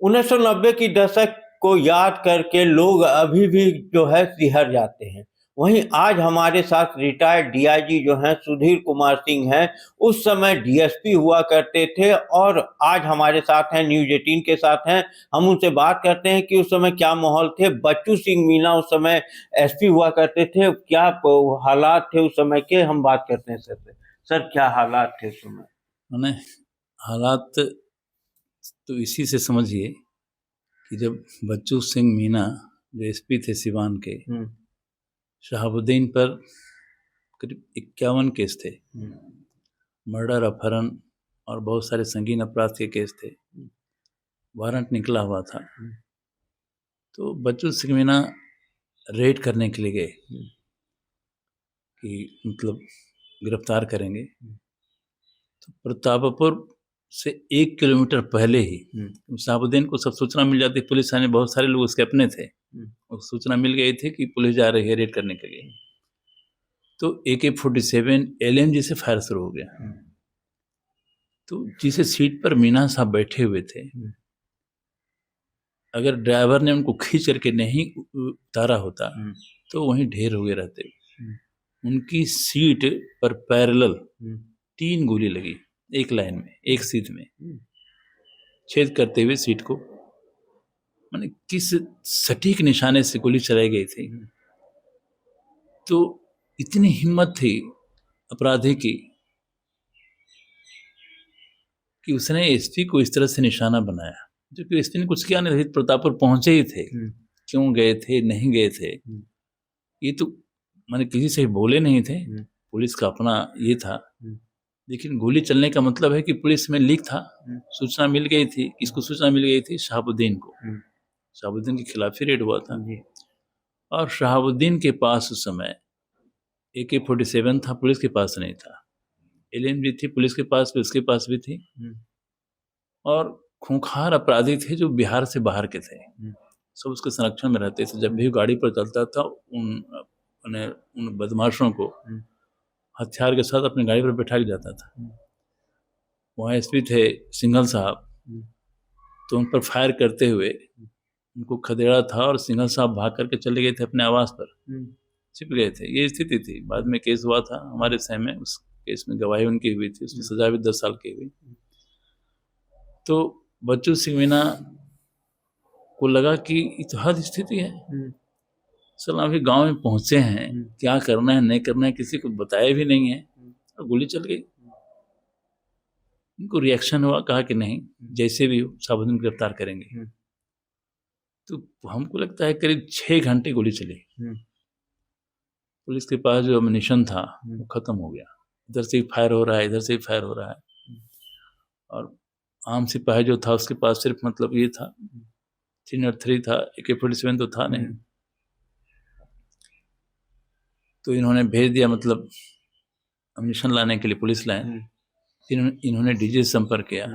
1990 की दशक को याद करके लोग अभी भी जो है सिहर जाते हैं। वहीं आज हमारे साथ रिटायर्ड डीआईजी जो हैं सुधीर कुमार सिंह हैं, उस समय डीएसपी हुआ करते थे और आज हमारे साथ हैं, न्यूज़ 18 के साथ हैं। हम उनसे बात करते हैं कि उस समय क्या माहौल थे। बच्चू सिंह मीना उस समय एसपी हुआ करते थे, क्या हालात थे उस समय के, हम बात करते हैं सर से। सर क्या हालात थे उस समय? मैंने हालात तो इसी से समझिए कि जब बच्चू सिंह मीना जो एसपी थे सिवान के, शहाबुद्दीन पर करीब 51 केस थे, मर्डर, अपहरण और बहुत सारे संगीन अपराध के केस थे, वारंट निकला हुआ था। तो बच्चू सिंह मीना रेड करने के लिए गए कि मतलब गिरफ्तार करेंगे। तो प्रतापपुर से 1 किलोमीटर पहले ही शहाबुद्दीन को सब सूचना मिल जाती, पुलिस थाने बहुत सारे लोग उसके अपने थे, और सूचना मिल गई थी कि पुलिस जा रही है रेड करने के लिए। तो AK-47 LMG से फायर शुरू हो गया। तो जिस सीट पर मीना साहब बैठे हुए थे, अगर ड्राइवर ने उनको खींच करके नहीं उतारा होता तो वहीं ढेर हुए रहते। उनकी सीट पर पैरेलल 3 गोली लगी, एक लाइन में, एक सीट में छेद करते हुए सीट को। माने किस सटीक निशाने से गोली चलाई गई थी। तो इतनी हिम्मत थी अपराधी की कि उसने एसपी को इस तरह से निशाना बनाया, जो कि एसपी ने कुछ किया नहीं, प्रतापपुर पहुंचे ही थे। क्यों गए थे, नहीं गए थे, ये तो माने किसी से बोले नहीं थे। पुलिस का अपना ये था, लेकिन गोली चलने का मतलब है कि पुलिस में लीक था, सूचना मिल गई थी। किसको सूचना मिल गई थी? शहाबुद्दीन को। शहाबुद्दीन के खिलाफ ही रेड हुआ था। और शहाबुद्दीन के पास उस समय AK-47 था, पुलिस के पास नहीं था। LMG थी, पुलिस के पास भी, उसके पास भी थी। और खूंखार अपराधी थे जो बिहार से बाहर के थे, सब उसके संरक्षण में रहते थे। जब भी गाड़ी पर चलता था उन बदमाशों को हथियार के साथ अपनी गाड़ी पर बैठा के जाता था। वहाँ एसपी थे सिंघल साहब, तो उन पर फायर करते हुए उनको खदेड़ा था और सिंघल साहब भाग करके चले गए थे अपने आवास पर, छिप गए थे। ये स्थिति थी। बाद में केस हुआ था हमारे समय में, उस केस में गवाही उनकी हुई थी, उसमें सजा भी 10 साल की हुई। तो बच्चू सिंह मीना को लगा कि ये तो हद स्थिति है, चल अभी गांव में पहुंचे हैं, क्या करना है नहीं करना है किसी को बताया भी नहीं है, और गोली चल गई। इनको रिएक्शन हुआ, कहा कि नहीं, जैसे भी हो शहाबुद्दीन गिरफ्तार करेंगे। तो हमको लगता है करीब 6 घंटे गोली चली। पुलिस के पास जो अम्युनिशन था वो खत्म हो गया। इधर से ही फायर हो रहा है, इधर से ही फायर हो रहा है। और आम सिपाही जो था उसके पास सिर्फ मतलब ये था 303 था, AK-47 तो था नहीं। तो इन्होंने भेज दिया, मतलब अम्युनिशन लाने के लिए पुलिस लाइन। इन्होंने डीजी से संपर्क किया,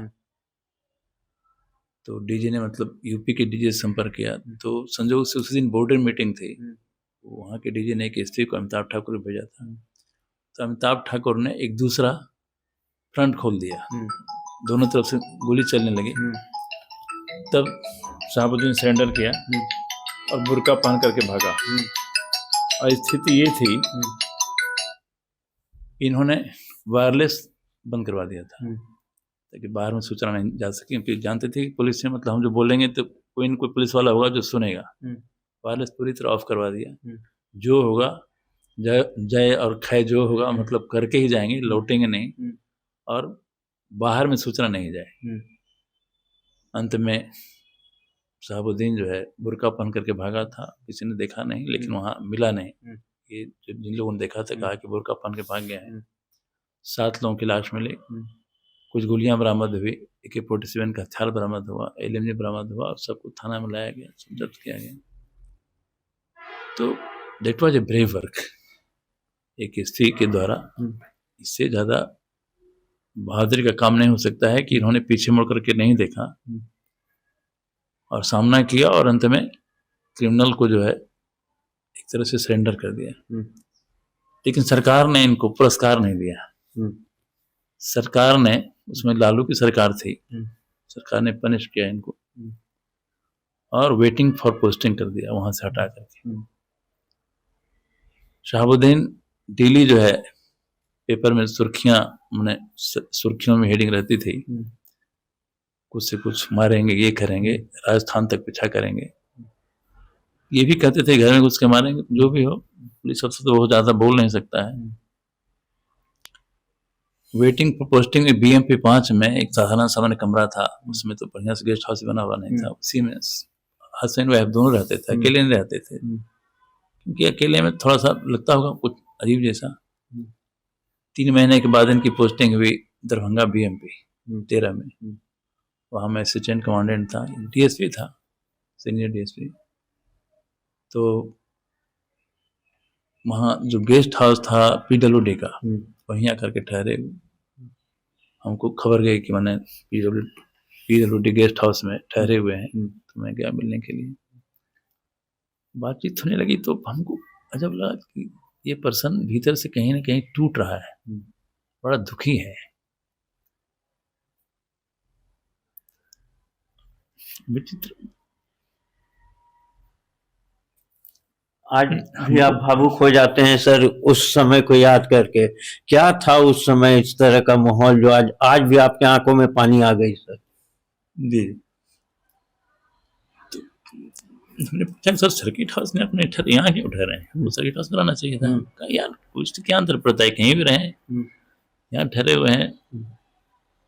तो डीजी ने मतलब यूपी के डीजी से संपर्क किया। तो संजोग से उसी दिन बॉर्डर मीटिंग थी, वहाँ के डीजी ने एक एसपी को अमिताभ ठाकुर को भेजा था। तो अमिताभ ठाकुर ने एक दूसरा फ्रंट खोल दिया, दोनों तरफ से गोली चलने लगी। तब शहाबुद्दीन सरेंडर किया और बुर्का पहन करके भागा। और स्थिति ये थी, इन्होंने वायरलेस बंद करवा दिया था ताकि बाहर में सूचना नहीं जा सके, क्योंकि जानते थे कि पुलिस से मतलब हम जो बोलेंगे तो कोई न कोई पुलिस वाला होगा जो सुनेगा। वायरलेस पूरी तरह ऑफ करवा दिया। जो होगा जय और खै जो होगा मतलब करके ही जाएंगे, लौटेंगे नहीं, और बाहर में सूचना नहीं जाए। अंत में शहाबुद्दीन जो है बुर्का पहन करके भागा था, किसी ने देखा नहीं, लेकिन वहाँ मिला नहीं। ये जिन लोगों ने देखा था कहा कि बुर्का पहन के भाग गया है। 7 लोगों की लाश मिली, कुछ गोलियां बरामद हुई, AK-47 का हथियार बरामद हुआ, LMG बरामद हुआ, और सबको थाना में लाया गया, सब जब्त किया गया। तो that was a brave work एक स्त्री के द्वारा। इससे ज्यादा बहादुरी का काम नहीं हो सकता है कि इन्होंने पीछे मुड़ करके नहीं देखा और सामना किया, और अंत में क्रिमिनल को जो है एक तरह से सरेंडर कर दिया। लेकिन सरकार ने इनको पुरस्कार नहीं दिया। सरकार ने, उसमें लालू की सरकार थी, सरकार ने पनिश किया इनको और वेटिंग फॉर पोस्टिंग कर दिया वहां से हटा करके। शहाबुद्दीन डेली जो है पेपर में सुर्खियां, मैंने सुर्खियों में हेडिंग रहती थी, कुछ से कुछ मारेंगे, ये करेंगे, राजस्थान तक पीछा करेंगे। ये भी कहते थे घर में घुस के मारेंगे, जो भी हो, पुलिस अफसर तो वो ज्यादा बोल नहीं सकता है। वेटिंग फॉर पोस्टिंग में BMP 5 में एक साधारण सामान्य कमरा था, उसमें तो बढ़िया से गेस्ट हाउस बना हुआ नहीं था, उसी में हस्बैंड वाइफ दोनों रहते थे, अकेले नहीं रहते थे, क्योंकि अकेले में थोड़ा सा लगता होगा कुछ अजीब जैसा। 3 महीने के बाद इनकी पोस्टिंग हुई दरभंगा BMP 13 में। वहाँ मैं असिस्टेंट कमांडेंट था, DSP था, सीनियर DSP। तो वहाँ जो गेस्ट हाउस था PWD का, वहीं आकर के ठहरे। हमको खबर गई कि मैंने PWD गेस्ट हाउस में ठहरे हुए हैं, तो मैं गया मिलने के लिए। बातचीत होने लगी तो हमको अजब लगा कि ये पर्सन भीतर से कहीं ना कहीं टूट रहा है, बड़ा दुखी है। विचित्र। आज भी आप भावुक हो जाते हैं सर उस समय को याद करके। क्या था उस समय इस तरह का माहौल जो आज भी आपके आंखों में पानी आ गई सर? जी। तो हमने पूछा सर सर्किट हाउस में अपने यहाँ क्यों उठा रहे हैं, वो सर्किट हाउस कराना चाहिए था। कहा यार कुछ क्या अंतर पड़ता है, कहीं भी रहे, यहाँ ठहरे हुए हैं,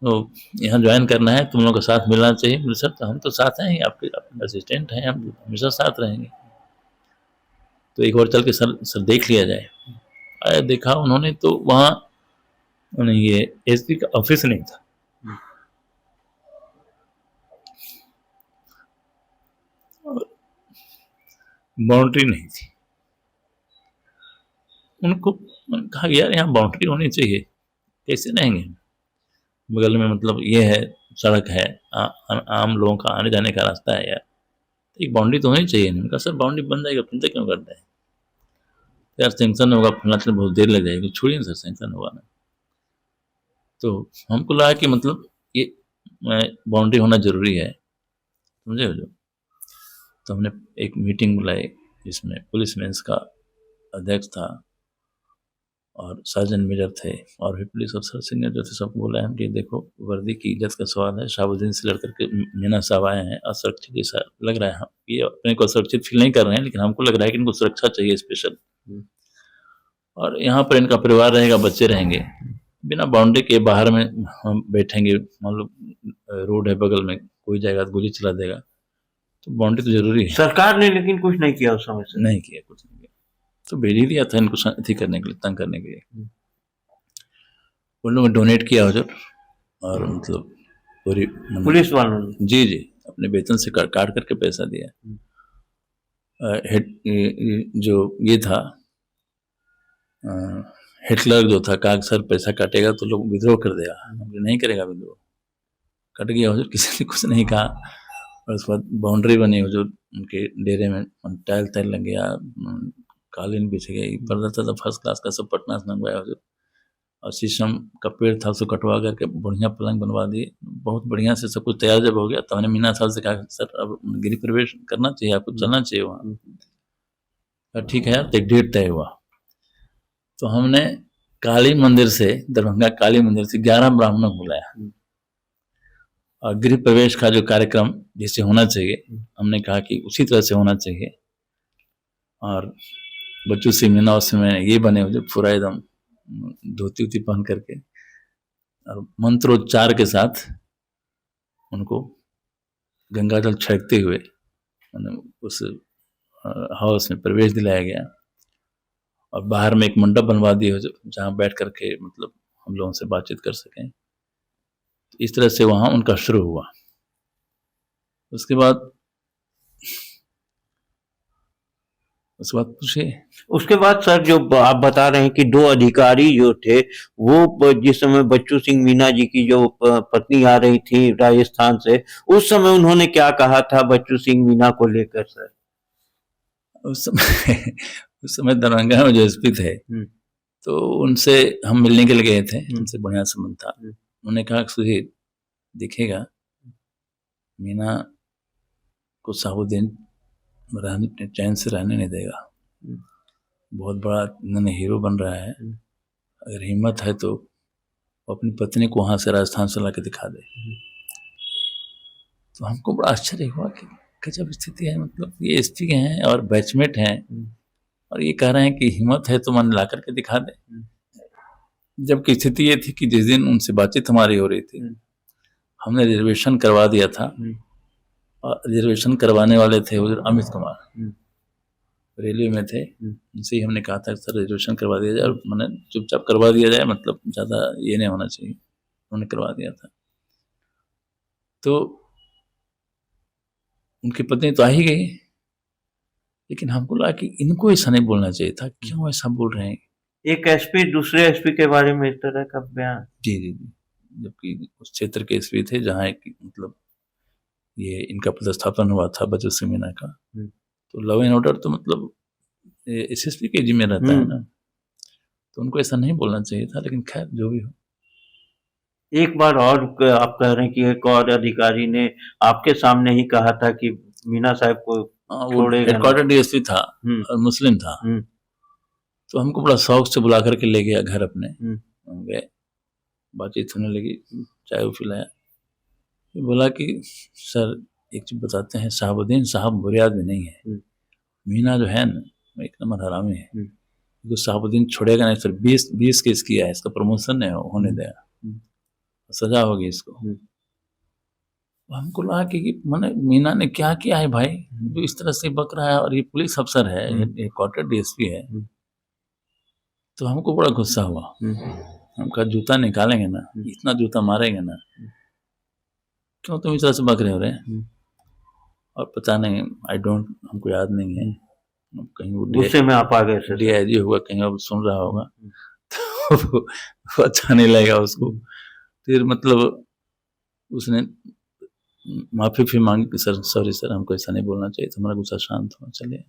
तो यहाँ ज्वाइन करना है, तुम लोगों का साथ मिलना चाहिए। बोले सर तो हम तो साथ हैं, आपके असिस्टेंट हैं, हम हमेशा साथ रहेंगे। तो एक बार चल के सर देख लिया जाए। आया, देखा उन्होंने, तो वहाँ ये SP का ऑफिस नहीं था, बाउंड्री नहीं थी। उनको कहा यार यहाँ बाउंड्री होनी चाहिए, कैसे रहेंगे, बगल में मतलब ये है, सड़क है, आम लोगों का आने जाने का रास्ता है यार, एक बाउंड्री तो होनी चाहिए। उनका सर बाउंड्री बन जाएगा, चिंता क्यों करते हैं यार, सेंक्शन होगा फलना चल, बहुत देर लग जाएगी, छोड़िए सर सेंक्शन होगा ना। तो हमको लगा कि मतलब ये बाउंड्री होना जरूरी है, समझे जो। तो हमने एक मीटिंग बुलाई जिसमें पुलिस मेंस का अध्यक्ष था और सार्जेंट मेजर थे और भी पुलिस अफसर सीनियर जो थे, सबको बोला हम कि देखो वर्दी की इज्जत का सवाल है, शहाबुद्दीन से लड़कर के मीना साहब आए हैं, असुरक्षित जैसा लग रहा है, हम ये अपने को असुरक्षित फील नहीं कर रहे हैं, लेकिन हमको लग रहा है कि इनको सुरक्षा चाहिए स्पेशल, और यहाँ पर इनका परिवार रहेगा, बच्चे रहेंगे, बिना बाउंड्री के बाहर में हम बैठेंगे, मान लो रोड है बगल में, कोई जाएगा तो गोली चला देगा, तो बाउंड्री तो जरूरी है। सरकार ने लेकिन कुछ नहीं किया उस समय से? नहीं किया, कुछ नहीं किया, तो भेज ही दिया था इनको अथी करने के लिए, तंग करने के लिए। उन लोगों ने डोनेट किया हजूर, और मतलब पूरी पुलिस वालों ने? जी जी, अपने वेतन से काट करके पैसा दिया। जो ये था हिटलर जो था, कहा सर पैसा काटेगा तो लोग विद्रोह कर देगा, नहीं करेगा विद्रोह, कट गया हजूर, किसी ने कुछ नहीं कहा। और उसके बाद बाउंड्री बनी हजूर, उनके डेरे में टाइल लग गया, कालीन बिछ गई, पर्दा था फर्स्ट क्लास का, सब पटना से मंगवाया हजूर, और शीशम का पेड़ था उसको कटवा करके बढ़िया पलंग बनवा दिए, बहुत बढ़िया से सब कुछ तैयार जब हो गया तो हमने मीना साहब से कहा सर अब गृह प्रवेश करना चाहिए, आपको चलना चाहिए वहाँ। ठीक है यार, एक डेट तय हुआ, तो हमने काली मंदिर से, दरभंगा काली मंदिर से 11 ब्राह्मणों को बुलाया, और गृह प्रवेश का जो कार्यक्रम जैसे होना चाहिए, हमने कहा कि उसी तरह से होना चाहिए। और बच्चों से मीना उस समय ये बने हुए पूरा एकदम धोती उती पहन करके, और मंत्रोच्चार के साथ उनको गंगा जल छिड़कते हुए उस हाउस में प्रवेश दिलाया गया, और बाहर में एक मंडप बनवा दिए जहाँ बैठ करके मतलब हम लोगों से बातचीत कर सकें। तो इस तरह से वहाँ उनका शुरू हुआ। उसके बाद पूछिए। उसके बाद सर जो आप बता रहे हैं कि 2 अधिकारी जो थे, वो जिस समय बच्चू सिंह मीना जी की जो पत्नी आ रही थी राजस्थान से, उस समय उन्होंने क्या कहा था बच्चू सिंह मीना को लेकर सर? उस समय दरभंगा में जो SP थे, तो उनसे हम मिलने के लिए गए थे, उनसे बढ़िया संबंध था। उन्होंने कहा सुधीर दिखेगा मीना को शहाबुद्दीन रहने चैन से रहने नहीं देगा। बहुत बड़ा इन्होंने हीरो बन रहा है, अगर हिम्मत है तो अपनी पत्नी को वहाँ से राजस्थान से ला के दिखा दे। तो हमको बड़ा आश्चर्य हुआ कि गजब स्थिति है, मतलब ये एसपी के हैं और बैचमेट हैं और ये कह रहे हैं कि हिम्मत है तो मन ला करके दिखा दे। जबकि स्थिति ये थी कि जिस दिन उनसे बातचीत हमारी हो रही थी, हमने रिजर्वेशन करवा दिया था और रिजर्वेशन करवाने वाले थे उधर अमित कुमार, रेलवे में थे। उनसे ही हमने कहा था सर रिजर्वेशन करवा दिया जाए और मैंने चुपचाप करवा दिया जाए, मतलब ज़्यादा ये नहीं होना चाहिए। उन्होंने करवा दिया था। तो उनकी पत्नी तो आ ही गई, लेकिन हमको लगा कि इनको ऐसा नहीं बोलना चाहिए था, क्यों ऐसा बोल रहे हैं। एक एसपी दूसरे एसपी के बारे में इस तरह का बयान। जी जी जी, जबकि उस क्षेत्र के एसपी थे जहाँ मतलब ये इनका पदस्थापन हुआ था बजरंग सिंह मीना का। तो लॉ एंड ऑर्डर तो मतलब एसएसपी के जिम्मे रहता है ना, तो उनको ऐसा नहीं बोलना चाहिए था, लेकिन खैर जो भी हो। एक बार और आप कह रहे हैं कि एक और अधिकारी ने आपके सामने ही कहा था कि मीना साहब को छोड़ेगा। हेडक्वार्टर डीएसपी था और मुस्लिम था, तो हमको बड़ा शौक से बुला करके ले गया घर अपने। हम गए, बातचीत होने लगी, चाय वो पिलाया, बोला कि सर एक चीज बताते हैं, शहाबुद्दीन साहब बुरे आदमी नहीं है, मीना जो है ना एक नंबर हरामी है, तो शहाबुद्दीन छोड़ेगा नहीं सर। 20 केस किया है, इसका प्रमोशन नहीं होने देगा, सजा होगी इसको। हमको लगा कि मैंने मीना ने क्या किया है भाई जो इस तरह से बक रहा है, और ये पुलिस अफसर है, हेडक्वार्टर डीएसपी है। तो हमको बड़ा गुस्सा हुआ, हम कहा जूता निकालेंगे ना, इतना जूता मारेंगे ना, क्यों तुम इस तरह से बक रहे हो रे। और पता नहीं, हमको याद नहीं है, कहीं वो गुस्से में आप आ गए, डीआईजी होगा, कहीं अब सुन रहा होगा तो अच्छा नहीं लगेगा उसको। फिर मतलब उसने माफी फिर मांगी कि सर सॉरी सर, हमको ऐसा नहीं बोलना चाहिए था, हमारा गुस्सा शांत हुआ, चलिए।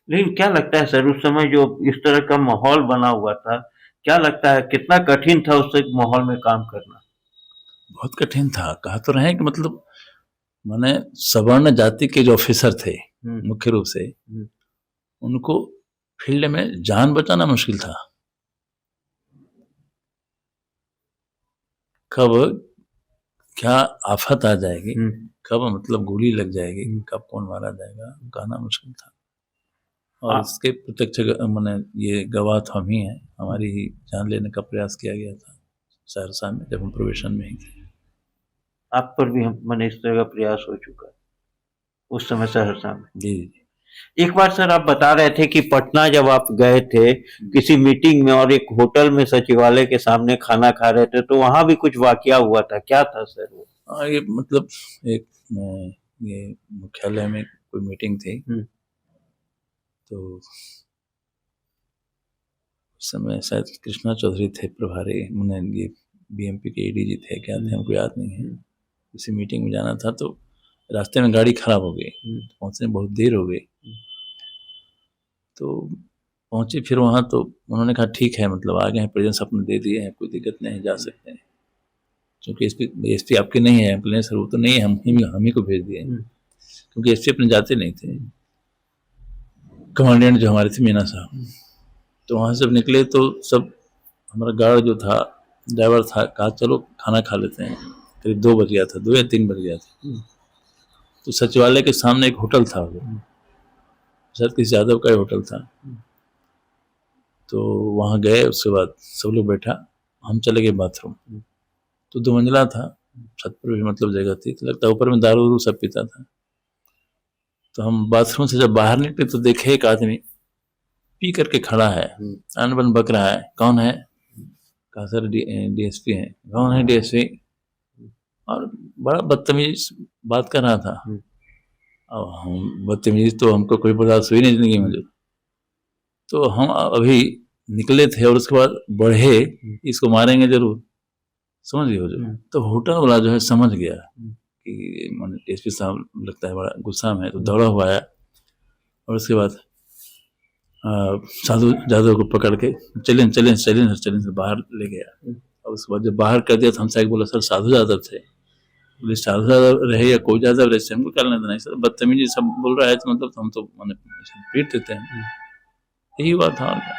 लेकिन क्या लगता है सर, उस समय जो इस तरह का माहौल बना हुआ था, क्या लगता है कितना कठिन था उस माहौल में काम करना? बहुत कठिन था। कहा तो रहे कि मतलब माने सवर्ण जाति के जो ऑफिसर थे मुख्य रूप से, उनको फील्ड में जान बचाना मुश्किल था। कब क्या आफत आ जाएगी, कब मतलब गोली लग जाएगी, कब कौन मारा जाएगा, कहना मुश्किल था। और इसके प्रत्यक्ष मैंने ये गवाह तो हम ही हैं, हमारी ही जान लेने का प्रयास किया गया था सहरसा में, जब हम प्रोबेशन में ही थे। आप पर भी मैंने इस तरह का प्रयास हो चुका है उस समय सहरसा में। जी। एक बार सर आप बता रहे थे कि पटना जब आप गए थे किसी मीटिंग में और एक होटल में सचिवालय के सामने खाना खा रहे थे, तो वहां भी कुछ वाकया हुआ था, क्या था सर वो? ये मतलब एक ये मुख्यालय में कोई मीटिंग थी, तो उस समय शायद कृष्णा चौधरी थे प्रभारी, उन्हें ये बीएमपी के एडीजी थे, क्या थे हमको याद नहीं है। किसी मीटिंग में जाना था, तो रास्ते में गाड़ी खराब हो गई, पहुंचने में बहुत देर हो गई। तो पहुंचे फिर वहाँ, तो उन्होंने कहा ठीक है, मतलब आ गए हैं, प्रेजेंस अपने दे दिए हैं, कोई दिक्कत नहीं है, जा सकते हैं। क्योंकि एसपी आपके नहीं है, एम्बुलेंस सर वो तो नहीं है, हम ही को भेज दिए, क्योंकि एसपी अपने जाते नहीं थे। कमांडेंट जो हमारे थे मीना साहब, तो वहाँ से निकले तो सब हमारा गार्ड जो था, ड्राइवर था, कहा चलो खाना खा लेते हैं। करीब 2 बज गया था, 2 या 3 बज गया था। तो सचिवालय के सामने एक होटल था, वो शायद किसी यादव का होटल था। तो वहाँ गए, उसके बाद सब लोग बैठा, हम चले गए बाथरूम। तो 2 मंजिला था, छत पर भी मतलब जगह थी, तो लगता है ऊपर में दारू वारू सब पीता था। तो हम बाथरूम से जब बाहर निकले तो देखे एक आदमी पी करके खड़ा है, अनबन बक रहा है, कौन है? कहा सर डीएसपी है। कौन है डीएसपी? और बड़ा बदतमीज बात कर रहा था। अब हम बदतमीज तो हमको कोई बर्दाश्त हुई नहीं जिंदगी में। तो हम अभी निकले थे और उसके बाद बढ़े, इसको मारेंगे जरूर, समझ गए हो जो। तो होटल वाला जो है समझ गया कि डीएसपी साहब लगता है बड़ा गुस्सा में, तो दौड़ा हुआ आया और उसके बाद साधु जादव को पकड़ के चलें से बाहर ले गया। और उसके बाद जब बाहर कर दिया तो हमसे बोला सर साधु जादव थे। पुलिस ज्यादा रहे या कोई ज्यादा रहे, हमको क्या लेना नहीं सर। बदतमीजी सब बोल रहा है तो मतलब हम तो मैंने पीट देते हैं, यही हुआ था। और क्या।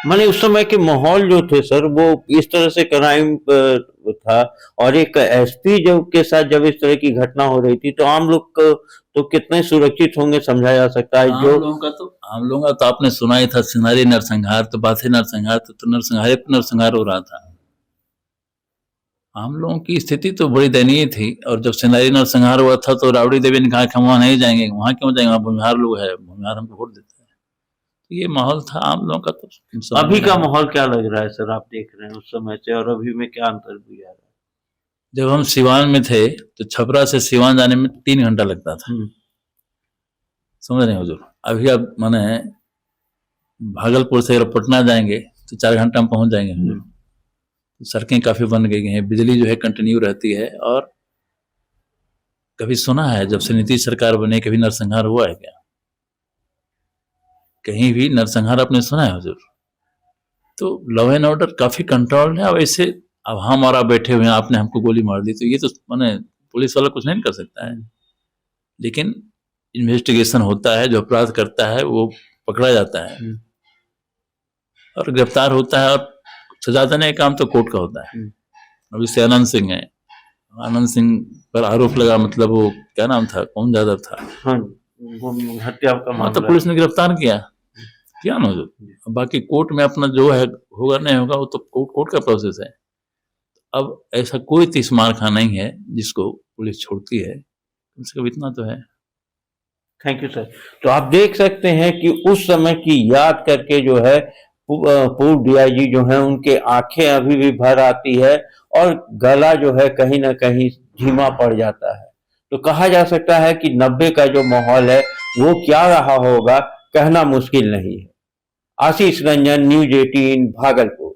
माने उस समय के माहौल जो थे सर, वो इस तरह से क्राइम था, और एक एसपी जब के साथ जब इस तरह की घटना हो रही थी, तो आम लोग को तो कितने सुरक्षित होंगे समझा जा सकता है। आम लोगों का तो आपने सुना ही था, सिनारी नरसंहार, तो बात है नरसंहार, तो नरसंहार हो रहा था। आम लोगों की स्थिति तो बड़ी दयनीय थी। और जब सिनारी नरसंहार हुआ था तो राबड़ी देवी ने कहा कि हम वहां नहीं जाएंगे। वहां क्यों जाएंगे, वहां भूमिहार लोग है, भूमिहार हमको वोट देते हैं। तो ये माहौल था आम लोगों का। तो अभी का माहौल क्या लग रहा है सर, आप देख रहे हैं उस समय से और अभी में क्या अंतर भी आ रहा है? जब हम सिवान में थे तो छपरा से सिवान जाने में 3 घंटा लगता था, समझ रहे हैं हुजूर। अभी अब माने भागलपुर से अगर पटना जाएंगे तो 4 घंटा में पहुंच जाएंगे हुजूर। तो सड़कें काफी बन गई हैं, बिजली जो है कंटिन्यू रहती है। और कभी सुना है जब से नीतीश सरकार बने कभी नरसंहार हुआ है क्या? कहीं भी नरसंहार आपने सुना है हुजूर? तो लॉ एंड ऑर्डर काफी कंट्रोल्ड है। और ऐसे अब हम और आप बैठे हुए हैं, आपने हमको गोली मार दी, तो ये तो माने पुलिस वाला कुछ नहीं कर सकता है। लेकिन इन्वेस्टिगेशन होता है, जो अपराध करता है वो पकड़ा जाता है और गिरफ्तार होता है, और सजा देने का काम तो कोर्ट का होता है। अभी से आनंद सिंह है, आनंद सिंह पर आरोप लगा, मतलब वो क्या नाम था, कौन यादव था, हत्या का हाँ, तो पुलिस ने गिरफ्तार किया ना जो। बाकी कोर्ट में अपना जो है होगा नहीं होगा, वो तो कोर्ट का प्रोसेस है। अब ऐसा कोई तीसमार खा नहीं है जिसको पुलिस छोड़ती है, कम से कम इतना तो है। Thank you sir. तो आप देख सकते हैं कि उस समय की याद करके जो है पूर्व डीआईजी जो है उनके आंखें अभी भी भर आती है और गला जो है कहीं ना कहीं धीमा पड़ जाता है। तो कहा जा सकता है कि 90 का जो माहौल है वो क्या रहा होगा कहना मुश्किल नहीं है। आशीष रंजन, न्यूज़ 18, भागलपुर।